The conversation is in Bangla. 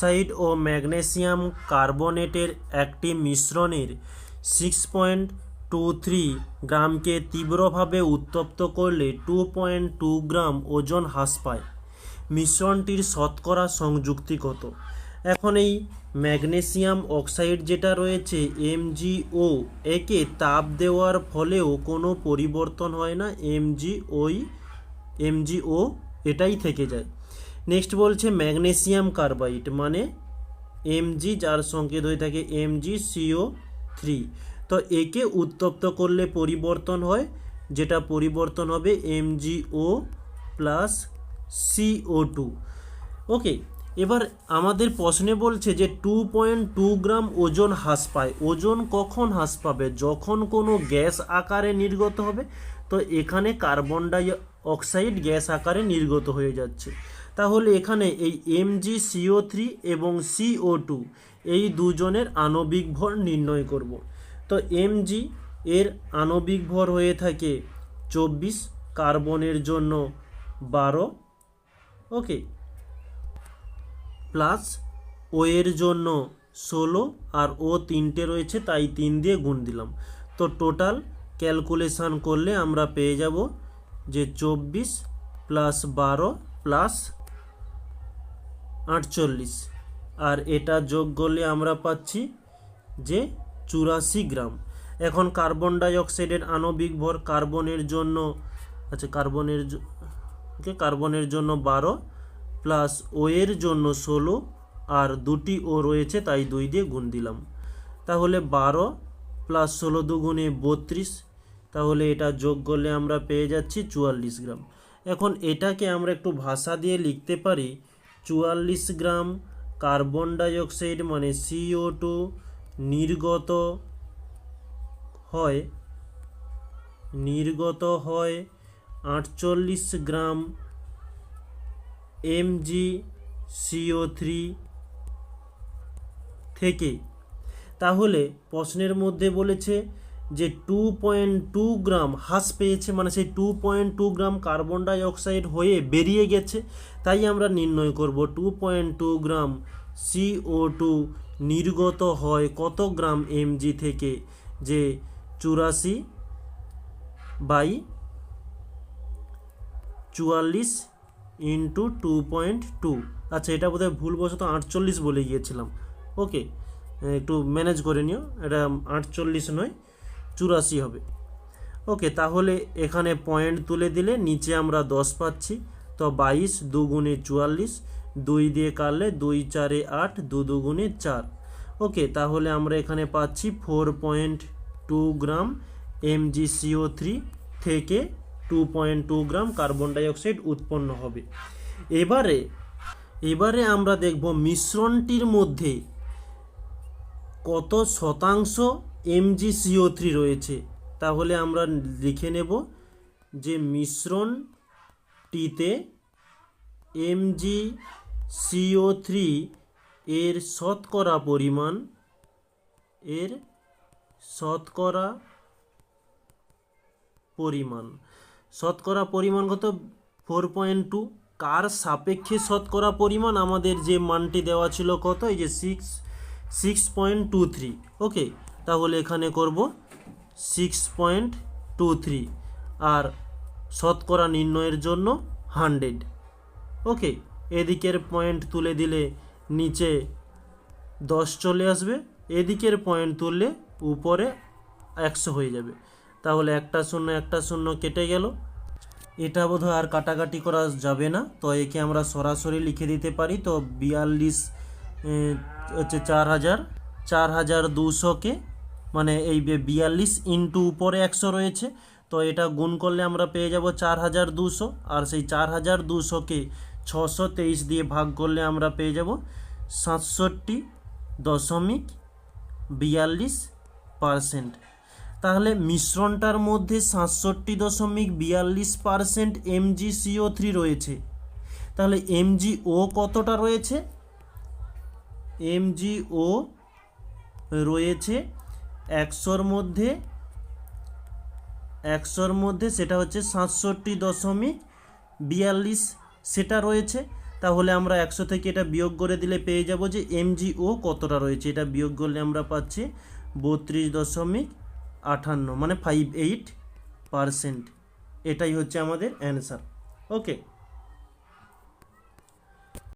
অক্সাইড ও ম্যাগনেসিয়াম কার্বনেটের একটি মিশ্রণের 6.23 গ্রামকে তীব্রভাবে উত্তপ্ত করলে 2.2 গ্রাম ওজন হ্রাস পায়। মিশ্রণটির শতকরা সংযুক্তি কত? এখন এই ম্যাগনেসিয়াম অক্সাইড যেটা রয়েছে MgO, একে তাপ দেওয়ার ফলেও কোনো পরিবর্তন হয় না, MgO এটাই থেকে যায়। নেক্সট বলছে ম্যাগনেসিয়াম কার্বাইড মানে Mg, যার সংকেত হয়ে থাকে MgCO3, তো একে উত্তপ্ত করলে পরিবর্তন হয়, যেটা পরিবর্তন হবে MgO প্লাস CO2। ওকে, এবার আমাদের প্রশ্নে বলছে যে 2.2 গ্রাম ওজন হ্রাস পায়। ওজন কখন হ্রাস পাবে? যখন কোনো গ্যাস আকারে নির্গত হবে। তো এখানে কার্বন ডাই অক্সাইড গ্যাস আকারে নির্গত হয়ে যাচ্ছে। তাহলে এখানে এই MgCO3 এবং CO2 এই দুজনের আণবিক ভর নির্ণয় করব। তো Mg এর আণবিক ভর হয়ে থাকে 24, কার্বনের জন্য 12, ওকে, প্লাস ও এর জন্য 16, আর ও তিনটে রয়েছে তাই 3 দিয়ে গুণ দিলাম। তো টোটাল ক্যালকুলেশান করলে আমরা পেয়ে যাব যে 24 প্লাস 12 প্লাস 48, আর এটা যোগ করলে আমরা পাচ্ছি যে 84 গ্রাম। এখন কার্বন ডাই অক্সাইডের আণবিক ভর কার্বনের জন্য কার্বনের জন্য 12 প্লাস ও এর জন্য 16, আর দুটি ও রয়েছে তাই 2 দিয়ে গুণ দিলাম। তাহলে 12 প্লাস 16 দুগুণে 32, তাহলে এটা যোগ করলে আমরা পেয়ে যাচ্ছি 44 গ্রাম। এখন এটাকে আমরা একটু ভাষা দিয়ে লিখতে পারি, 44 গ্রাম কার্বন ডাই অক্সাইড মানে CO2 নির্গত হয় 48 গ্রাম MgCO3 থেকে। তাহলে প্রশ্নের মধ্যে বলেছে যে 2.2 গ্রাম হ্রাস পেয়েছে, মানে সেই 2.2 গ্রাম কার্বন ডাই অক্সাইড হয়ে বেরিয়ে গেছে। তাই আমরা নির্ণয় করব 2.2 গ্রাম CO2 নির্গত হয় কত গ্রাম Mg থেকে, যে 84/44 ইন্টু 2.2। আচ্ছা, এটা বোধহয় ভুলবশত 48 বলে গিয়েছিলাম। ওকে, একটু ম্যানেজ করে নিও, এটা 48 নয় 84 হবে। ওকে, তাহলে এখানে পয়েন্ট তুলে দিলে নিচে আমরা 10 পাচ্ছি। তো 22 দুগুণে 44, 2 দিয়ে কাটলে 2 4 8, 2 দুগুণে 4। ওকে, তাহলে আমরা এখানে পাচ্ছি 4.2 গ্রাম MgCO3 থেকে 2.2 গ্রাম কার্বন ডাই অক্সাইড উৎপন্ন হবে। এবারে আমরা দেখব মিশ্রণটির মধ্যে কত শতাংশ MgCO3 রয়েছে। তাহলে আমরা লিখে নেব যে মিশ্রণটিতে MgCO3 এর শতকরা পরিমাণ কত? 4.2। কার সাপেক্ষে শতকরা পরিমাণ? আমাদের যে মানটি দেওয়া ছিল কত, এই যে 6.23। ওকে, তাহলে এখানে করব 6.23, আর শতকরা নির্ণয়ের জন্য 100। ওকে, এদিকের পয়েন্ট তুলে দিলে নিচে 10 চলে আসবে, এদিকের পয়েন্ট তুললে উপরে 100 হয়ে যাবে। তাহলে একটা শূন্য কেটে গেল। এটা বোধহয় আর কাটাকাটি করা যাবে না, তো একে আমরা সরাসরি লিখে দিতে পারি। তো 42 হচ্ছে 4200কে, মানে এই 42 ইন্টু উপরে 100 রয়েছে, তো এটা গুণ করলে আমরা পেয়ে যাব 4200, আর সেই 4200কে 623 দিয়ে ভাগ করলে আমরা পেয়ে যাব 67.42%। তাহলে মিশ্রণটার মধ্যে 67.42% MgCO3 রয়েছে। তাহলে MgO কতটা রয়েছে? MgO রয়েছে 100-র মধ্যে সেটা হচ্ছে 67.42, সেটা রয়েছে। তাহলে আমরা 100 থেকে এটা বিয়োগ করে দিলে পেয়ে যাব যে এমজিও কতটা রয়েছে। এটা বিয়োগ করলে আমরা পাচ্ছি 32.58 মানে 58%। এটাই হচ্ছে আমাদের অ্যান্সার। ওকে।